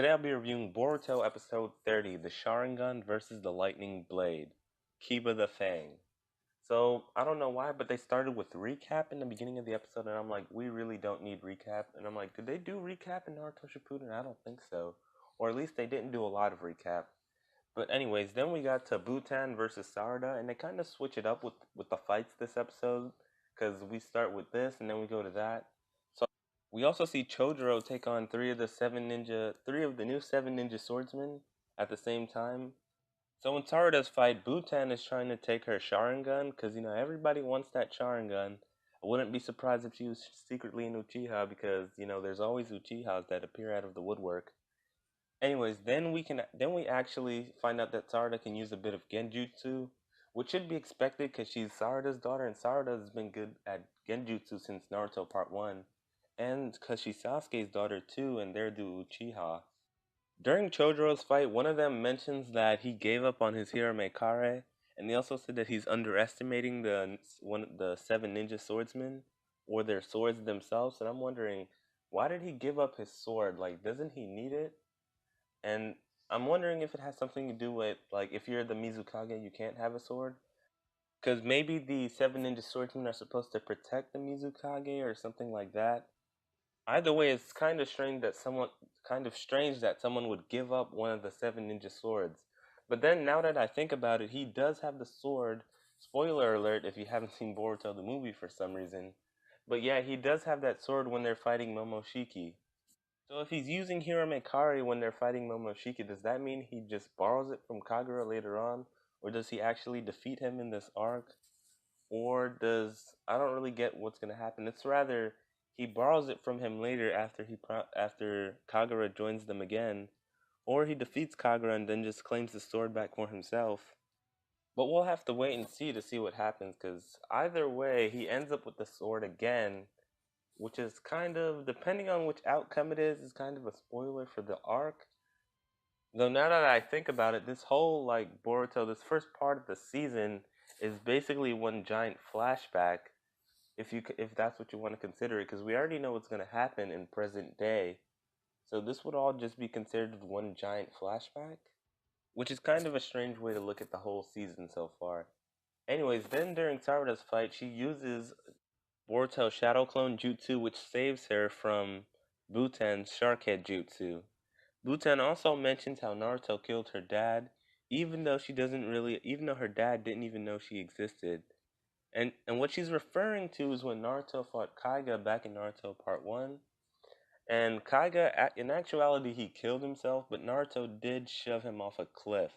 Today I'll be reviewing Boruto episode 30, the Sharingan versus the Lightning Blade, Kiba the Fang. So, I don't know why, but they started with recap in the beginning of the episode, and I'm like, we really don't need recap. And I'm like, did they do recap in Naruto Shippuden? I don't think so. Or at least they didn't do a lot of recap. But anyways, then we got to Butan versus Sarada, and they kind of switch it up with the fights this episode, because we start with this, and then we go to that. So we also see Chodoro take on three of the new seven ninja swordsmen at the same time. So in Sarada's fight, Butan is trying to take her Sharingan, because everybody wants that Sharingan. I wouldn't be surprised if she was secretly an Uchiha, because there's always Uchihas that appear out of the woodwork. Anyways, then we actually find out that Sarada can use a bit of Genjutsu, which should be expected because she's Sarada's daughter, and Sarada has been good at Genjutsu since Naruto Part 1, and because she's Sasuke's daughter too, and they're the Uchiha. During Chodoro's fight, one of them mentions that he gave up on his Hiramekare, and they also said that he's underestimating the seven ninja swordsmen, or their swords themselves, and I'm wondering, why did he give up his sword? Like, doesn't he need it? And I'm wondering if it has something to do with, like, if you're the Mizukage, you can't have a sword. Because maybe the seven ninja swordsmen are supposed to protect the Mizukage or something like that. Either way, it's kind of strange that someone would give up one of the seven ninja swords. But then, now that I think about it, he does have the sword. Spoiler alert if you haven't seen Boruto the movie for some reason. But yeah, he does have that sword when they're fighting Momoshiki. So if he's using Hiramekari when they're fighting Momoshiki, does that mean he just borrows it from Kagura later on? Or does he actually defeat him in this arc? Or does... I don't really get what's going to happen. It's rather he borrows it from him later after Kagura joins them again. Or he defeats Kagura and then just claims the sword back for himself. But we'll have to wait and see what happens, because either way, he ends up with the sword again, which is kind of, depending on which outcome it is kind of a spoiler for the arc. Though now that I think about it, this whole like Boruto, this first part of the season is basically one giant flashback, if that's what you want to consider it, because we already know what's going to happen in present day. So this would all just be considered one giant flashback, which is kind of a strange way to look at the whole season so far. Anyways, then during Sarada's fight, she uses Boruto's Shadow Clone Jutsu, which saves her from Buten's Sharkhead Jutsu. Buten also mentions how Naruto killed her dad, even though her dad didn't even know she existed. And what she's referring to is when Naruto fought Kaiga back in Naruto Part 1. And Kaiga, in actuality, he killed himself, but Naruto did shove him off a cliff.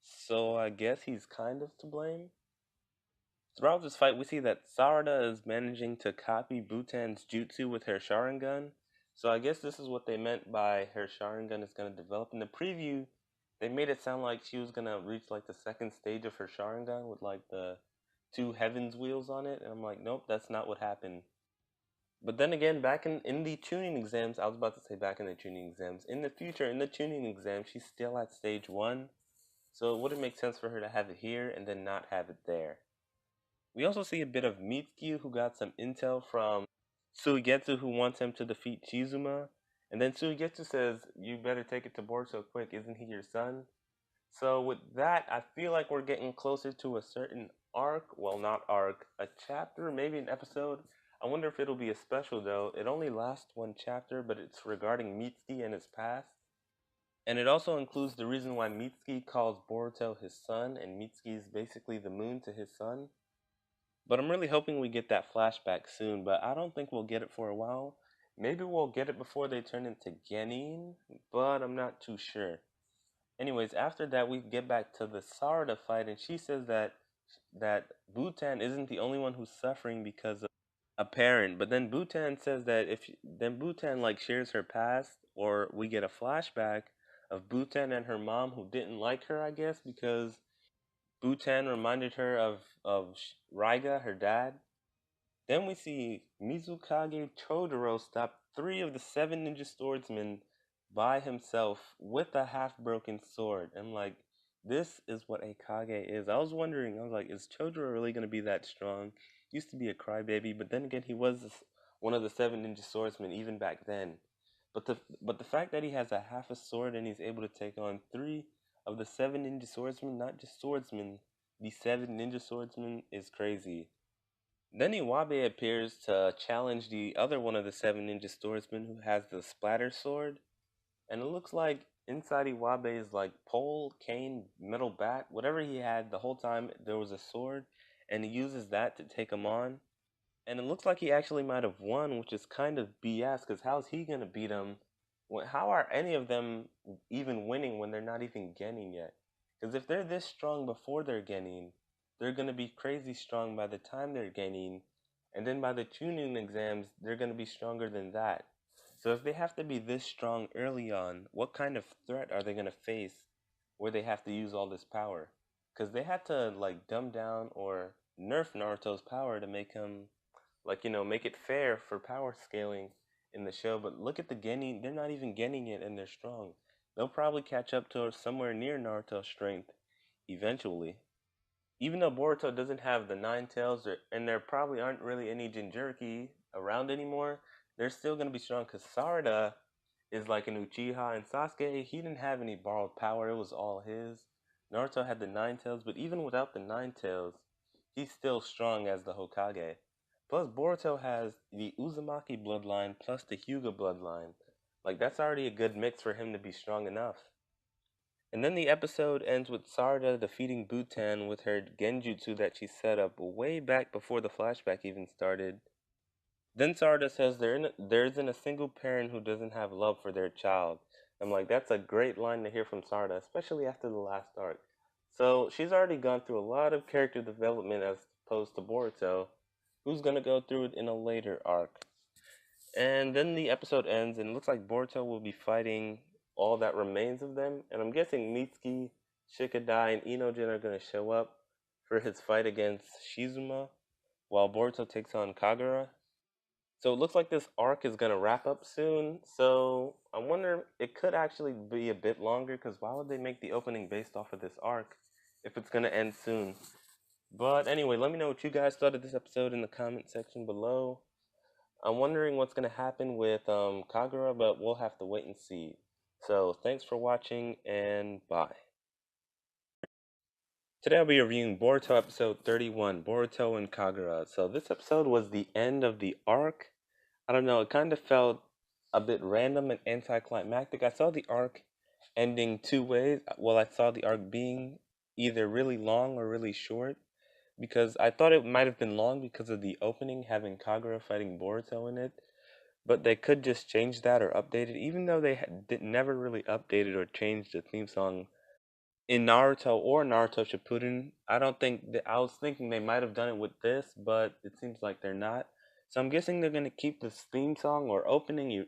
So I guess he's kind of to blame. Throughout this fight, we see that Sarada is managing to copy Butan's jutsu with her Sharingan. So I guess this is what they meant by her Sharingan is going to develop. In the preview, they made it sound like she was going to reach like the second stage of her Sharingan with like the two heavens wheels on it. And I'm like, nope, that's not what happened. But then again, back in the tuning exams, I was about to say back in the tuning exams. In the future, in the tuning exam, she's still at stage 1. So it wouldn't make sense for her to have it here and then not have it there. We also see a bit of Mitsuki, who got some intel from Suigetsu, who wants him to defeat Chizuma. And then Suigetsu says, you better take it to Boruto quick, isn't he your son? So with that, I feel like we're getting closer to a certain arc. Well, not arc, a chapter, maybe an episode. I wonder if it'll be a special though. It only lasts one chapter, but it's regarding Mitsuki and his past. And it also includes the reason why Mitsuki calls Boruto his son, and Mitsuki is basically the moon to his sun. But I'm really hoping we get that flashback soon, but I don't think we'll get it for a while. Maybe we'll get it before they turn into Genin, but I'm not too sure. Anyways, after that we get back to the Sarada fight, and she says that Butan isn't the only one who's suffering because of a parent. But then Butan says that then Butan like shares her past, or we get a flashback of Butan and her mom who didn't like her, I guess, because Butan reminded her of Raiga, her dad. Then we see Mizukage Chodoro stop three of the seven ninja swordsmen by himself with a half-broken sword. And like, this is what a Kage is. I was like, is Chodoro really going to be that strong? He used to be a crybaby, but then again, he was one of the seven ninja swordsmen even back then. But the fact that he has a half a sword and he's able to take on three of the seven ninja swordsmen, not just swordsmen, the seven ninja swordsmen is crazy. Then Iwabe appears to challenge the other one of the seven ninja swordsmen who has the splatter sword, and it looks like inside Iwabe's like pole, cane, metal bat, whatever he had the whole time there was a sword, and he uses that to take him on. And it looks like he actually might have won, which is kind of BS, because how's he going to beat him? How are any of them even winning when they're not even getting yet? Because if they're this strong before they're getting, they're going to be crazy strong by the time they're getting, and then by the tuning exams, they're going to be stronger than that. So if they have to be this strong early on, what kind of threat are they going to face where they have to use all this power? Because they had to like dumb down or nerf Naruto's power to make him like make it fair for power scaling in the show. But look at the getting, they're not even getting it and they're strong. They'll probably catch up to somewhere near Naruto's strength eventually. Even though Boruto doesn't have the nine tails, and there probably aren't really any Jinchuriki around anymore, they're still gonna be strong because Sarada is like an Uchiha, and Sasuke, he didn't have any borrowed power, it was all his. Naruto had the nine tails, but even without the nine tails, he's still strong as the Hokage. Plus, Boruto has the Uzumaki bloodline plus the Hyuga bloodline. Like, that's already a good mix for him to be strong enough. And then the episode ends with Sarada defeating Butan with her genjutsu that she set up way back before the flashback even started. Then Sarada says there isn't a single parent who doesn't have love for their child. I'm like, that's a great line to hear from Sarada, especially after the last arc. So she's already gone through a lot of character development as opposed to Boruto, who's gonna go through it in a later arc. And then the episode ends, and it looks like Boruto will be fighting all that remains of them. And I'm guessing Mitsuki, Shikadai, and Inojin are gonna show up for his fight against Shizuma, while Boruto takes on Kagura. So it looks like this arc is gonna wrap up soon. So I wonder it could actually be a bit longer because why would they make the opening based off of this arc if it's gonna end soon? But anyway, let me know what you guys thought of this episode in the comment section below. I'm wondering what's gonna happen with Kagura, but we'll have to wait and see. So thanks for watching and bye. Today I'll be reviewing Boruto episode 31, Boruto and Kagura. So this episode was the end of the arc. I don't know, it kind of felt a bit random and anticlimactic. I saw the arc ending two ways. Well, I saw the arc being either really long or really short because I thought it might have been long because of the opening having Kagura fighting Boruto in it. But they could just change that or update it, even though they never really updated or changed the theme song in Naruto or Naruto Shippuden. I don't think I was thinking they might have done it with this, but it seems like they're not. So I'm guessing they're gonna keep this theme song or opening,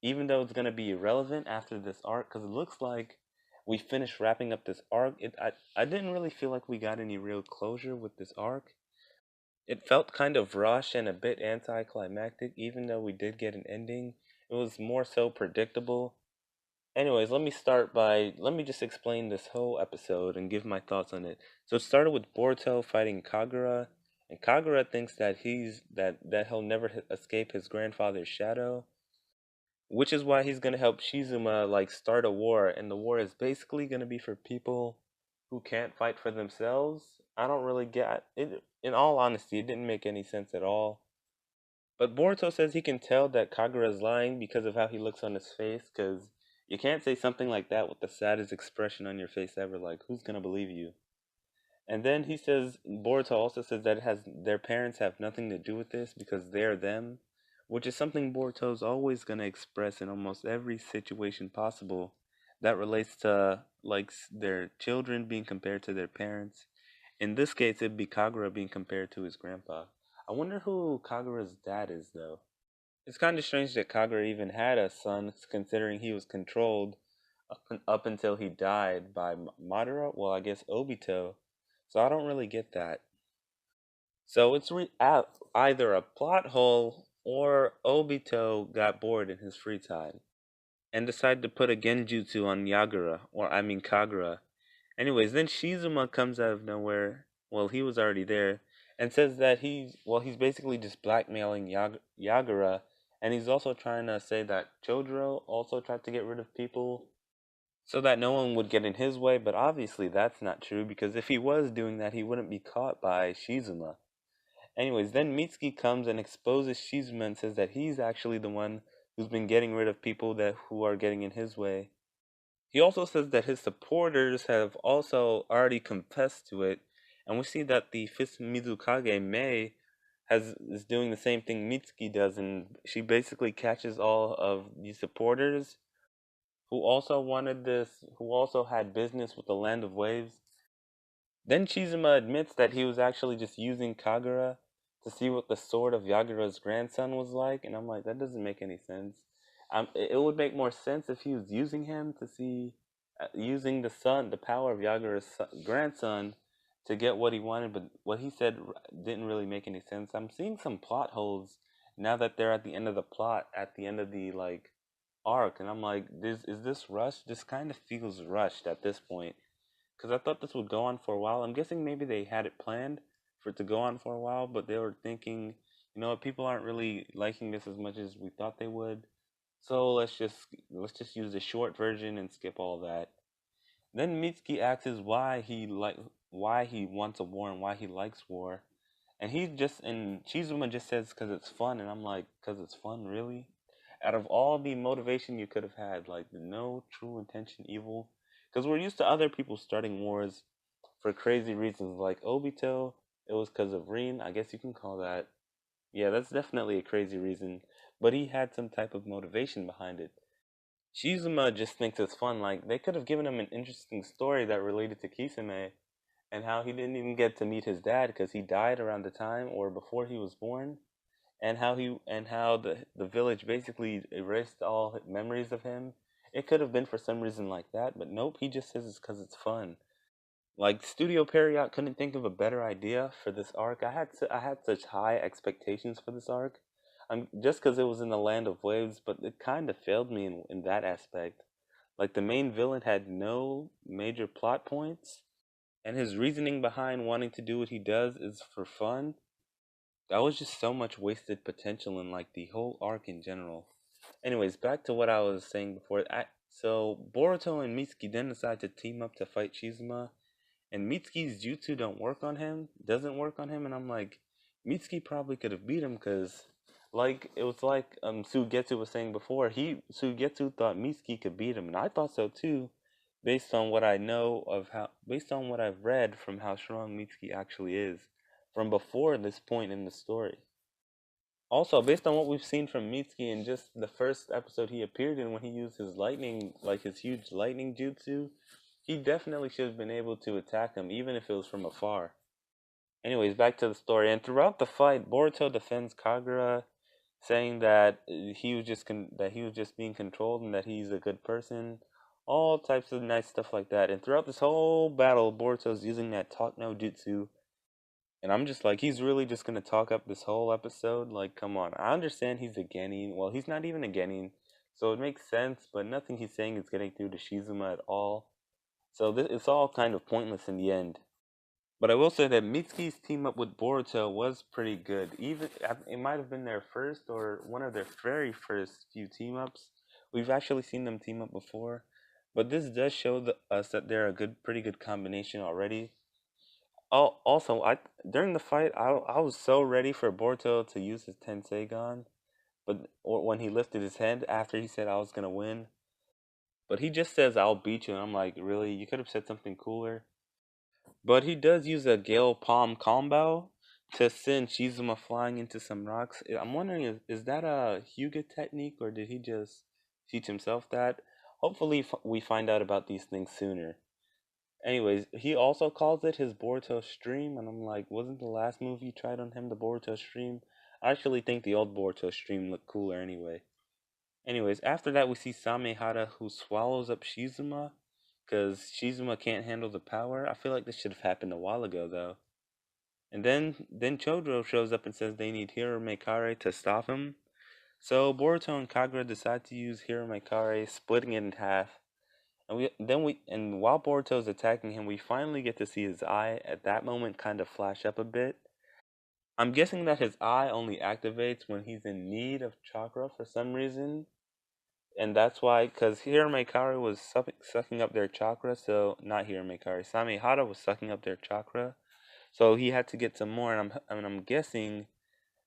even though it's gonna be irrelevant after this arc, because it looks like we finished wrapping up this arc. I didn't really feel like we got any real closure with this arc. It felt kind of rushed and a bit anticlimactic, even though we did get an ending. It was more so predictable. Anyways, let me just explain this whole episode and give my thoughts on it. So it started with Boruto fighting Kagura, and Kagura thinks that he'll never escape his grandfather's shadow, which is why he's gonna help Shizuma like start a war, and the war is basically gonna be for people who can't fight for themselves. I don't really get it. In all honesty, it didn't make any sense at all. But Boruto says he can tell that Kagura is lying because of how he looks on his face, because you can't say something like that with the saddest expression on your face ever. Like, who's gonna believe you? And then he says, Boruto also says that their parents have nothing to do with this because they're them, which is something Boruto's always gonna express in almost every situation possible that relates to like their children being compared to their parents. In this case, it'd be Kagura being compared to his grandpa. I wonder who Kagura's dad is, though. It's kind of strange that Kagura even had a son, considering he was controlled up until he died by Madara. Well, I guess Obito. So I don't really get that. So it's either a plot hole or Obito got bored in his free time and decided to put a genjutsu on Kagura. Anyways, then Shizuma comes out of nowhere. Well, he was already there, and says that he's basically just blackmailing Yagura And he's also trying to say that Chodro also tried to get rid of people so that no one would get in his way, but obviously that's not true because if he was doing that, he wouldn't be caught by Shizuma. Anyways, then Mitsuki comes and exposes Shizuma and says that he's actually the one who's been getting rid of people that who are getting in his way. He also says that his supporters have also already confessed to it, and we see that the fifth Mizukage Mei has is doing the same thing Mitsuki does, and she basically catches all of the supporters who also wanted this, who also had business with the Land of Waves. Then Chizuma admits that he was actually just using Kagura to see what the sword of Yagura's grandson was like, and I'm like, that doesn't make any sense. It would make more sense if he was using him to see, using the power of Yagura's grandson to get what he wanted, but what he said didn't really make any sense. I'm seeing some plot holes now that they're at the end of the plot, at the end of the like arc, and I'm like, this is this rushed? This kind of feels rushed at this point because I thought this would go on for a while. I'm guessing maybe they had it planned for it to go on for a while, but they were thinking, you know what, people aren't really liking this as much as we thought they would. So let's just use the short version and skip all that. Then Mitsuki asks why he wants a war and why he likes war, and Chizuma just says because it's fun, and I'm like, because it's fun, really? Out of all the motivation you could have had, like no true intention, evil, because we're used to other people starting wars for crazy reasons, like Obito. It was because of Rin. I guess you can call that. Yeah, that's definitely a crazy reason, but he had some type of motivation behind it. Shizuma just thinks it's fun. Like they could have given him an interesting story that related to Kisame and how he didn't even get to meet his dad because he died around the time or before he was born, and how the village basically erased all memories of him. It could have been for some reason like that, but nope. He just says it's because it's fun. Like Studio Period couldn't think of a better idea for this arc. I had such high expectations for this arc, just because it was in the land of waves, but it kind of failed me in that aspect. Like the main villain had no major plot points, and his reasoning behind wanting to do what he does is for fun. That was just so much wasted potential in like the whole arc in general. Anyways, back to what I was saying before. So Boruto and Mitsuki then decide to team up to fight Shizuma, and Mitsuki's jutsu doesn't work on him, and I'm like, Mitsuki probably could have beat him because, like, it was like Sugetsu was saying before, Sugetsu thought Mitsuki could beat him, and I thought so too, based on what I've read from how strong Mitsuki actually is, from before this point in the story. Also, based on what we've seen from Mitsuki in just the first episode he appeared in when he used his lightning, like his huge lightning jutsu, he definitely should have been able to attack him, even if it was from afar. Anyways, back to the story. And throughout the fight, Boruto defends Kagura, saying that that he was just being controlled and that he's a good person. All types of nice stuff like that. And throughout this whole battle, Boruto's using that talk no jutsu, and I'm just like, he's really just gonna talk up this whole episode? Like, come on. I understand he's a Genin. Well, he's not even a Genin, so it makes sense, but nothing he's saying is getting through to Shizuma at all. So it's all kind of pointless in the end. But I will say that Mitsuki's team up with Boruto was pretty good. Even it might have been their first or one of their very first few team ups. We've actually seen them team up before, but this does show us that they're a pretty good combination already. Oh, also, I during the fight, I was so ready for Boruto to use his Tenseigan, but or when he lifted his hand after he said I was gonna win, but he just says I'll beat you, and I'm like, really? You could have said something cooler. But he does use a Gale Palm combo to send Shizuma flying into some rocks. I'm wondering, is that a Hyuga technique, or did he just teach himself that? Hopefully, we find out about these things sooner. Anyways, he also calls it his Boruto stream, and I'm like, wasn't the last move you tried on him the Boruto stream? I actually think the old Boruto stream looked cooler anyway. Anyways, after that we see Samehara who swallows up Shizuma, because Shizuma can't handle the power. I feel like this should have happened a while ago though. And then Chodro shows up and says they need Hiromekare to stop him. So Boruto and Kagura decide to use Hiromekare, splitting it in half. And while Boruto's attacking him, we finally get to see his eye at that moment kind of flash up a bit. I'm guessing that his eye only activates when he's in need of chakra for some reason. And that's why, because Hiramekari was sucking up their chakra, so not Hiramekari, Samehada was sucking up their chakra, so he had to get some more. And I'm guessing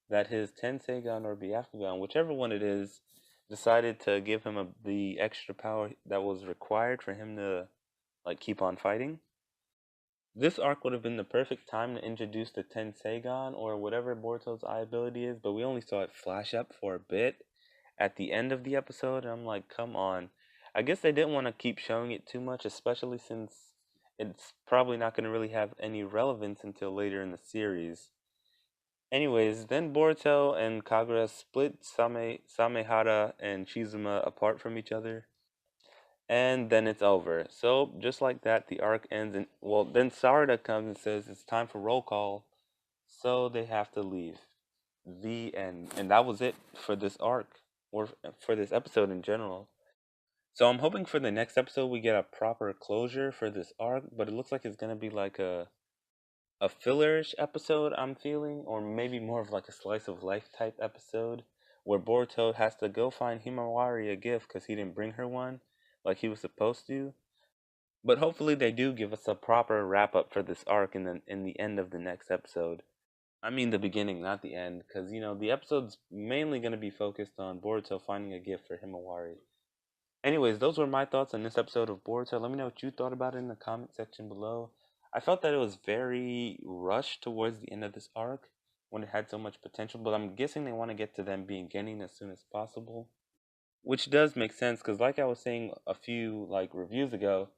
that his Tenseigan or Byakugan, whichever one it is, decided to give him the extra power that was required for him to like keep on fighting. This arc would have been the perfect time to introduce the Tenseigan or whatever Boruto's eye ability is, but we only saw it flash up for a bit at the end of the episode, and I'm like, come on. I guess they didn't want to keep showing it too much, especially since it's probably not going to really have any relevance until later in the series. Anyways, then Boruto and Kagura split Samehara and Chizuma apart from each other, and then it's over. So, just like that, the arc ends, and well, then Sarada comes and says it's time for roll call, so they have to leave. The end. And that was it for this arc, or for this episode in general. So I'm hoping for the next episode we get a proper closure for this arc, but it looks like it's gonna be like a fillerish episode, I'm feeling, or maybe more of like a slice of life type episode where Boruto has to go find Himawari a gift because he didn't bring her one like he was supposed to. But hopefully they do give us a proper wrap up for this arc in the end of the next episode. I mean the beginning, not the end, because the episode's mainly going to be focused on Boruto finding a gift for Himawari. Anyways, those were my thoughts on this episode of Boruto. Let me know what you thought about it in the comment section below. I felt that it was very rushed towards the end of this arc when it had so much potential, but I'm guessing they want to get to them being Genin as soon as possible. Which does make sense because, like I was saying a few like reviews ago,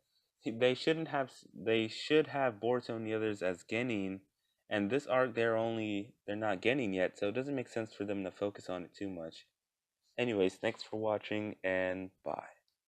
they should have Boruto and the others as Genin, and this arc they're not Genin yet, so it doesn't make sense for them to focus on it too much. Anyways, thanks for watching and bye.